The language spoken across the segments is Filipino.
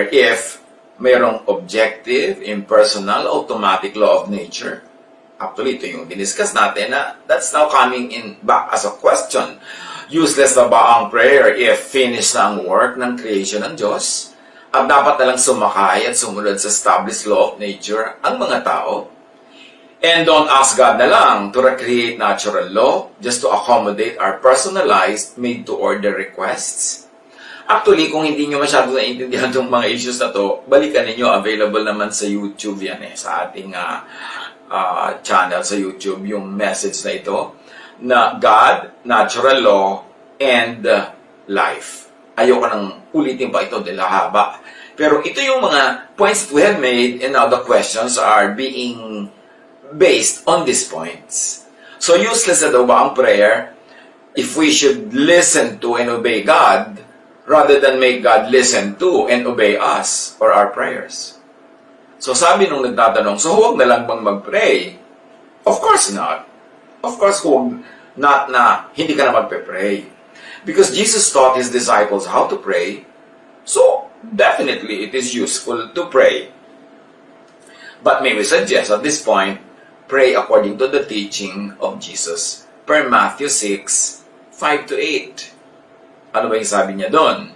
prayer if mayroong objective, impersonal, automatic law of nature? Actually, ito yung diniscuss natin na that's now coming in back as a question. Useless na ba ang prayer if finish na ang work ng creation ng Diyos? At dapat na lang sumakay at sumunod sa established law of nature ang mga tao? And don't ask God na lang to recreate natural law just to accommodate our personalized, made-to-order requests. Actually, kung hindi nyo masyado naiintindihan itong mga issues na to, balikan ninyo. Available naman sa YouTube yan sa ating channel sa YouTube, yung message na ito, na God, natural law, and life. Ayoko nang ulitin pa ito dahil haba. Pero ito yung mga points that we have made, and now the questions are being based on these points. So useless na daw ba ang prayer if we should listen to and obey God rather than make God listen to and obey us or our prayers? So sabi nung nagtatanong, so huwag na lang bang mag-pray? Of course not. Of course, huwag not na hindi ka na magpe-pray. Because Jesus taught His disciples how to pray, so definitely it is useful to pray. But may we suggest at this point, pray according to the teaching of Jesus per Matthew 6, 5-8. Ano ba yung sabi niya doon?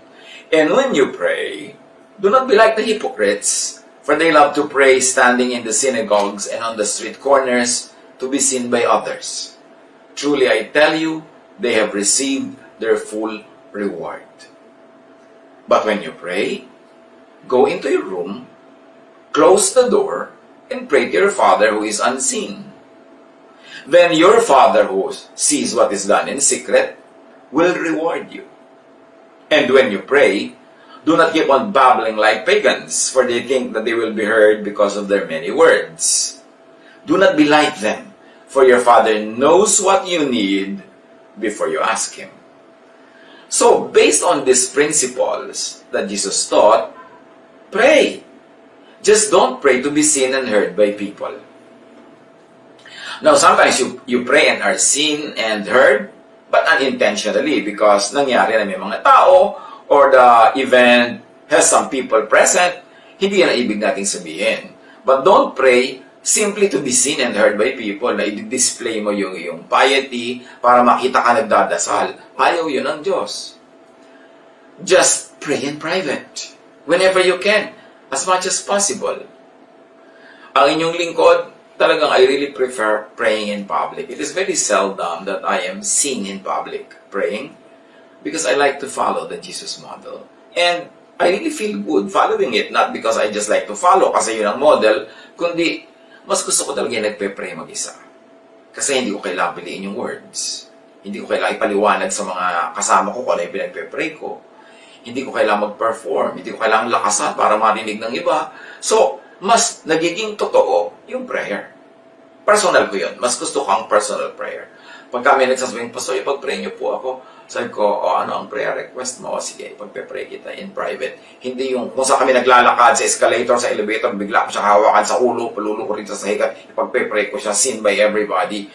And when you pray, do not be like the hypocrites, for they love to pray standing in the synagogues and on the street corners to be seen by others. Truly I tell you, they have received their full reward. But when you pray, go into your room, close the door, and pray to your Father who is unseen. Then your Father who sees what is done in secret will reward you. And when you pray, do not keep on babbling like pagans, for they think that they will be heard because of their many words. Do not be like them, for your Father knows what you need before you ask Him. So, based on these principles that Jesus taught, pray. Just don't pray to be seen and heard by people. Now, sometimes you pray and are seen and heard, but unintentionally because nangyari na may mga tao or the event has some people present, hindi yan ang ibig nating sabihin. But don't pray simply to be seen and heard by people na i-display mo yung iyong piety para makita ka nagdadasal. Ayaw yun ng Diyos. Just pray in private whenever you can. As much as possible. Ang inyong lingkod, talagang I really prefer praying in public. It is very seldom that I am seen in public praying because I like to follow the Jesus model. And I really feel good following it. Not because I just like to follow kasi yun ang model, kundi mas gusto ko talaga yung nagpe-pray mag-isa. Kasi hindi ko kailangan piliin yung words. Hindi ko kailangan ipaliwanag sa mga kasama ko kung ano yung pinagpe-pray ko. Hindi ko kailangan mag-perform, hindi ko kailangan lakasan para marinig ng iba. So, mas nagiging totoo yung prayer. Personal ko yun. Mas gusto ko ang personal prayer. Pag kami nagsasabing, Pastor, ipag-pray niyo po ako. Sabi ko, ano ang prayer request mo? Sige, ipag-pray kita in private. Hindi yung, kung saan kami naglalakad sa escalator, sa elevator, bigla ko siya hawakan sa ulo, palulo ko rin sa higat, ipag-pray ko siya, seen by everybody.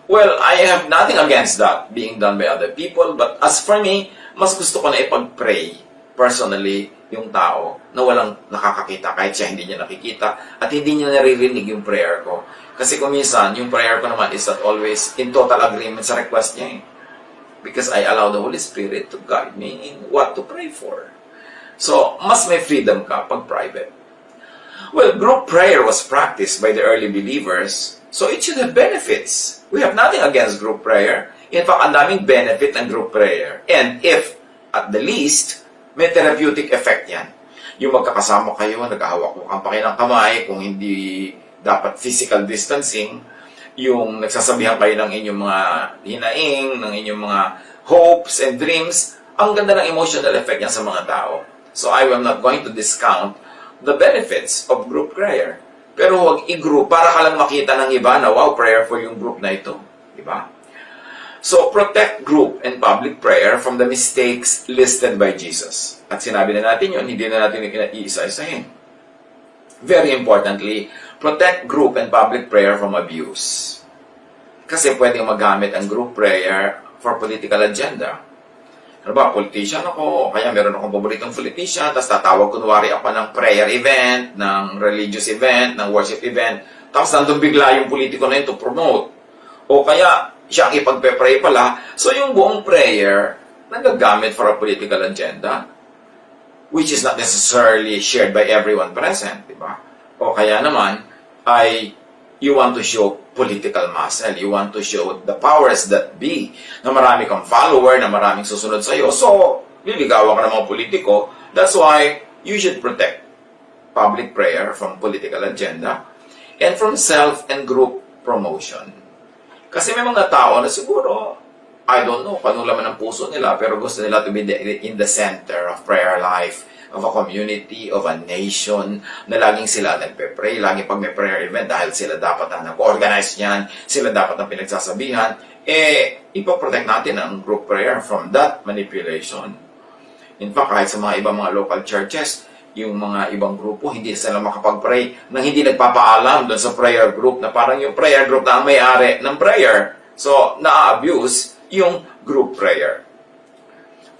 Well, I have nothing against that being done by other people, but as for me, mas gusto ko na ipag-pray personally yung tao na walang nakakakita kahit siya hindi niya nakikita at hindi niya naririnig yung prayer ko. Kasi kung minsan, yung prayer ko naman is not always in total agreement sa request niya. Because I allow the Holy Spirit to guide me in what to pray for. So, mas may freedom ka pag private. Well, group prayer was practiced by the early believers, so it should have benefits. We have nothing against group prayer. In fact, ang daming benefit ng group prayer. And if, at the least, may therapeutic effect yan. Yung magkakasama kayo, naghahawak-hawakan pa kayo ng kamay, kung hindi dapat physical distancing, yung nagsasabihan kayo ng inyong mga hinaing, ng inyong mga hopes and dreams, ang ganda ng emotional effect yan sa mga tao. So I am not going to discount the benefits of group prayer. Pero huwag i-group para ka lang makita ng iba na wow, prayerful yung group na ito. Diba? So, protect group and public prayer from the mistakes listed by Jesus. At sinabi na natin yun, hindi na natin iisa-isahin. Very importantly, protect group and public prayer from abuse. Kasi pwedeng magamit ang group prayer for political agenda. Ano ba, politician ako, o kaya meron akong paboritong politician, tapos tatawag kunwari ako ng prayer event, ng religious event, ng worship event, tapos nandun bigla yung politiko na yun to promote. O kaya, siya ang ipagpe-pray pala, so yung buong prayer, nagagamit for a political agenda, which is not necessarily shared by everyone present, di ba? O kaya naman, ay you want to show political muscle. You want to show the powers that be na marami kang follower, na maraming susunod sa'yo. So, liligawan ka ng mga politiko. That's why you should protect public prayer from political agenda and from self and group promotion. Kasi may mga tao na siguro, I don't know, kung ano laman ang puso nila, pero gusto nila to be in the center of prayer life, of a community, of a nation, na laging sila nagpe-pray, laging pag may prayer event, dahil sila dapat ang nag-organize niyan, sila dapat ang pinagsasabihan, ipaprotect natin ang group prayer from that manipulation. In fact, kahit sa mga ibang mga local churches, yung mga ibang grupo, hindi sila makapag-pray nang hindi nagpapaalam doon sa prayer group na parang yung prayer group na ang may-ari ng prayer. So, na-abuse yung group prayer.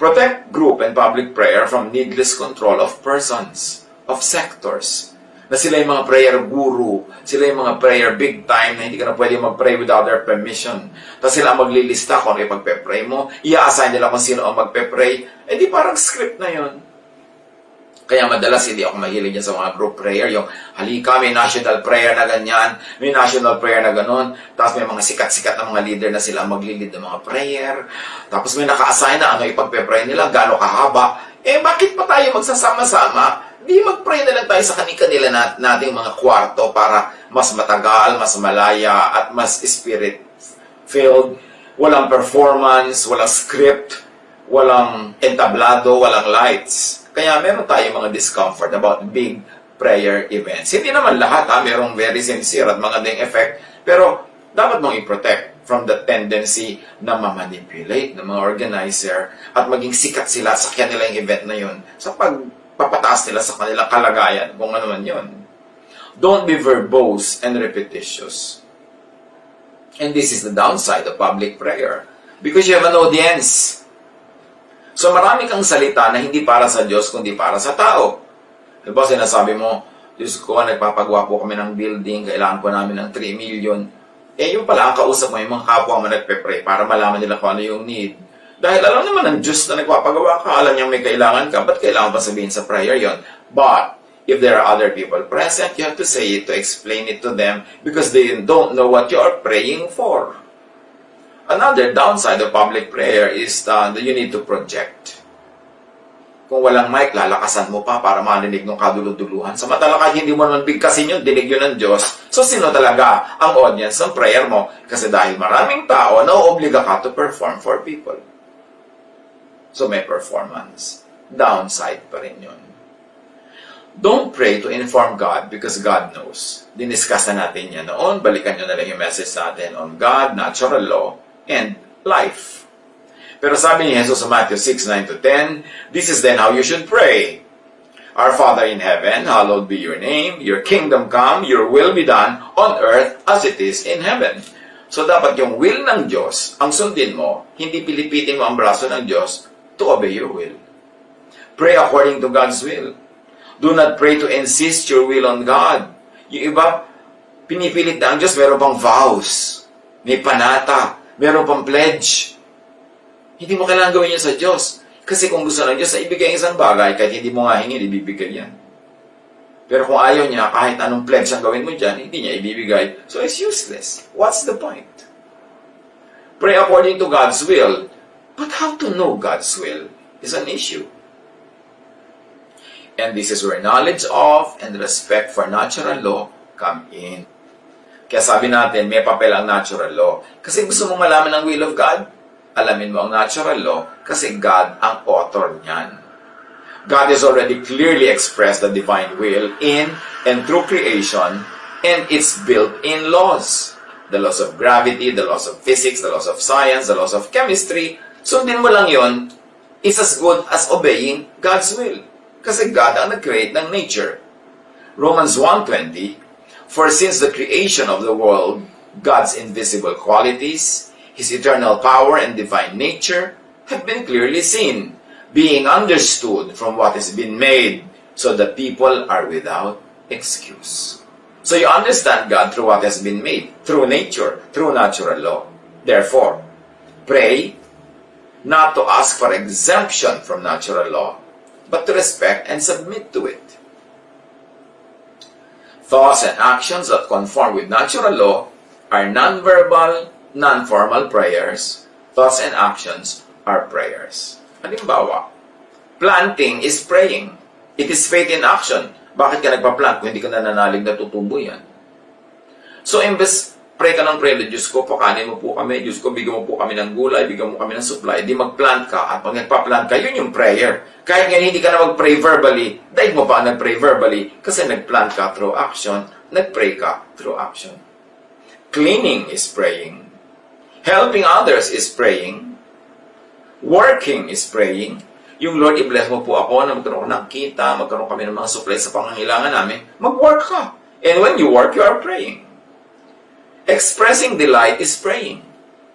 Protect group and public prayer from needless control of persons, of sectors. Na sila yung mga prayer guru, sila yung mga prayer big time na hindi ka na pwede mag-pray without their permission. Tapos sila maglilista kung ano yung pagpe-pray mo, i-assign nila kung sino ang magpe-pray. Di parang script na yun. Kaya madalas hindi ako mahilig yan sa mga group prayer. Yung halika, may national prayer na ganyan, may national prayer na ganon. Tapos may mga sikat-sikat na mga leader na sila maglilid ng mga prayer. Tapos may naka-assign na ano ipagpe-pray nila, gano'ng kahaba. Bakit pa tayo magsasama-sama? Di mag-pray na lang tayo sa kanila nating mga kwarto para mas matagal, mas malaya, at mas spirit-filled. Walang performance, walang script, walang entablado, walang lights. Kaya meron tayong mga discomfort about big prayer events. Hindi naman lahat, merong very sincere at magandang effect, pero dapat mong i-protect from the tendency na ma-manipulate ng mga organizer at maging sikat sila sa kanilang event na yun sa pagpapataas nila sa kanilang kalagayan, kung ano man yun. Don't be verbose and repetitious. And this is the downside of public prayer because you have an audience. So marami kang salita na hindi para sa Diyos, kundi para sa tao. Diba sinasabi mo, Diyos ko, nagpapagwapo kami ng building, kailangan po namin ng 3 million. Yung pala ang kausap mo, yung mga kapwa mo nagpe-pray para malaman nila kung ano yung need. Dahil alam naman ng Diyos na nagpapagawa ka, alam niya may kailangan ka, ba't kailangan pa sabihin sa prayer yon? But, if there are other people present, you have to say it, to explain it to them, because they don't know what you are praying for. Another downside of public prayer is that you need to project. Kung walang mic, lalakasan mo pa para marinig ng kaduluduluhan. Samantala kahit hindi mo naman bigkasin yun, dinig yun ng Diyos. So sino talaga ang audience ng prayer mo? Kasi dahil maraming tao, nauobliga ka to perform for people. So may performance. Downside pa rin yun. Don't pray to inform God because God knows. Diniscuss na natin yan noon. Balikan nyo na lang yung message natin on God, natural law, and life. Pero sabi ni Jesus sa Matthew 6:9-10, this is then how you should pray. Our Father in heaven, hallowed be your name, your kingdom come, your will be done on earth as it is in heaven. So dapat yung will ng Diyos, ang sundin mo, hindi pilipitin mo ang braso ng Diyos to obey your will. Pray according to God's will. Do not pray to insist your will on God. Yung iba, pinipilit na ang Diyos, meron pang vows, may panata, meron pang pledge. Hindi mo kailangan gawin yun sa Diyos. Kasi kung gusto ng Diyos na ibigay isang bagay, kahit hindi mo nga hingin, ibibigay yan. Pero kung ayaw niya, kahit anong pledge ang gawin mo dyan, hindi niya ibibigay. So it's useless. What's the point? Pray according to God's will. But how to know God's will is an issue. And this is where knowledge of and respect for natural law come in. Kaya sabi natin, may papel ang natural law. Kasi gusto mong malaman ang will of God, alamin mo ang natural law kasi God ang author niyan. God has already clearly expressed the divine will in and through creation, and it's built in laws. The laws of gravity, the laws of physics, the laws of science, the laws of chemistry. Sundin mo lang yon, is as good as obeying God's will. Kasi God ang nag-create ng nature. Romans 1:20, for since the creation of the world, God's invisible qualities, His eternal power and divine nature have been clearly seen, being understood from what has been made, so that people are without excuse. So you understand God through what has been made, through nature, through natural law. Therefore, pray not to ask for exemption from natural law, but to respect and submit to it. Thoughts and actions that conform with natural law are non-verbal, non-formal prayers. Thoughts and actions are prayers. Halimbawa, planting is praying. It is faith in action. Bakit ka nagpa-plant kung hindi ka nananalig na tutubo yan? So, imbes pray ka ng pray, Diyos ko, pakanin mo po kami, Diyos ko, bigyan mo po kami ng gulay, bigyan mo kami ng supply, di mag-plant ka, at pag nagpa-plant ka, yun yung prayer. Kahit nga hindi ka na mag-pray verbally, dahil mo pa nag-pray verbally, kasi nag-plant ka through action, nag-pray ka through action. Cleaning is praying. Helping others is praying. Working is praying. Yung Lord, i-bless mo po ako na magkaroon ng kita, magkaroon kami ng mga supply sa pangangailangan namin, mag-work ka. And when you work, you are praying. Expressing delight is praying.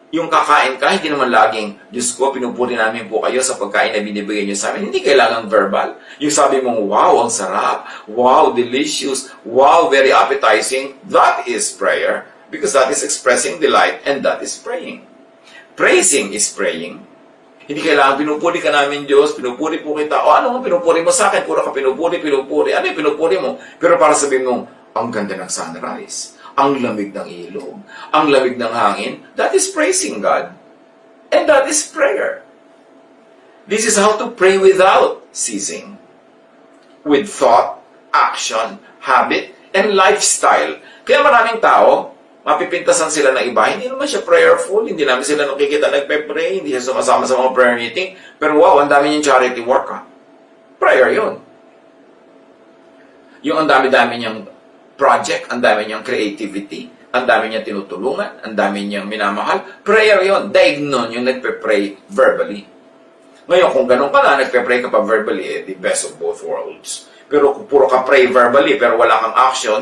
Yung kakain ka, hindi naman laging, Diyos ko, pinupuri namin po kayo sa pagkain na binibigay niyo sa amin. Hindi kailangan verbal. Yung sabi mong, wow, ang sarap. Wow, delicious. Wow, very appetizing. That is prayer. Because that is expressing delight and that is praying. Praising is praying. Hindi kailangan, pinupuri ka namin, Diyos, pinupuri po kita. O ano mo pinupuri mo sa akin? Puro ka pinupuri. Ano yung pinupuri mo? Pero para sabihin mo, ang ganda ng sunrise, ang lamig ng ilog, ang lamig ng hangin, that is praising God. And that is prayer. This is how to pray without ceasing. With thought, action, habit, and lifestyle. Kaya maraming tao, mapipintasan sila ng iba, hindi naman siya prayerful, hindi namin sila nakikita nagpe-pray, hindi siya sumasama sa mga prayer meeting, pero wow, ang dami niyang charity work ha. Prayer yun. Yung ang dami-dami niyang project, ang dami niyang creativity, ang dami niyang tinutulungan, ang dami niyang minamahal, prayer yun. Daig nun yung nagpe-pray verbally. Ngayon, kung ganun ka na, nagpe-pray ka pa verbally, the best of both worlds. Pero kung puro ka pray verbally, pero wala kang action,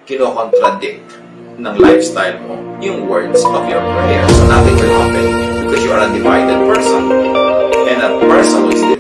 kino-contradict ng lifestyle mo yung words of your prayer. So nothing will happen because you are a divided person. And that person who is